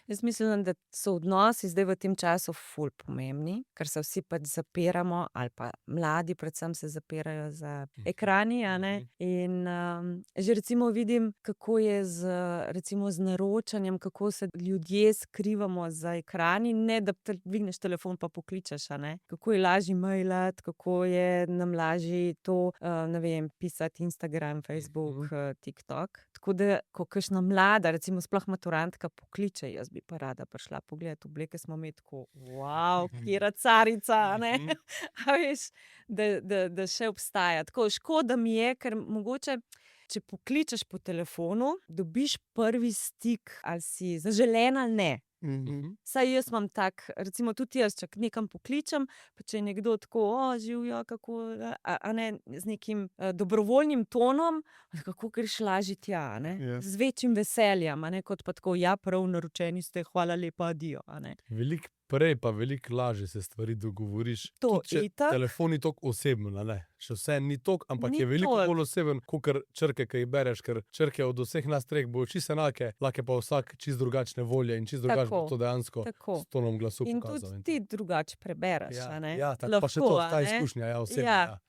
Jaz mislim, da so odnosi zdaj v tem času ful pomembni, ker se vsi pač zapiramo, ali pa mladi predvsem se zapirajo za ekrani, a ne. In že recimo vidim, kako je recimo z naročanjem, kako se ljudje skrivamo za ekrani, ne da dvigneš telefon pa pokličeš, a ne. Kako je lažje mailati, kako je nam lažje to, ne vem, pisati Instagram, Facebook, TikTok. Tako da, ko kakšna mlada, recimo sploh maturantka pokliče, jaz bi pa rada prišla pogledat obleke, smo imeli tako, katera carica, a ne. A veš, da še obstaja. Tako škoda mi je, ker mogoče, če pokličeš po telefonu, dobiš prvi stik, ali si zaželen ali ne. Saj jaz imam tak, recimo tudi jaz, če nekam pokličem, pa če je nekdo tako, živjo, kako, a ne, z nekim dobrovoljnim tonom, kako greš lažje tja, a ne. Ja. Z večjim veseljem, a ne, kot pa tako, ja, prav, naročeni ste, hvala lepa, adijo, a ne. Veliko prej pa veliko lažje se stvari dogovoriš. To, Tudi če itak. telefon ni toliko oseben, a ne. Še vse ni toliko, ampak Ni je veliko toliko. bolj oseben, kakor črke, ki jih bereš, ker črke od vseh nas treh bojo čisto enake, lahko je pa vsak čisto drugačne volje in čisto drugače bo Tako, to dejansko tako. s tonom glasu In pokazal. tudi ti drugače prebereš, a ne. Ja, tako pa še to, Lahko, a ta ne. izkušnja, ja, osebna. Ja. Ja.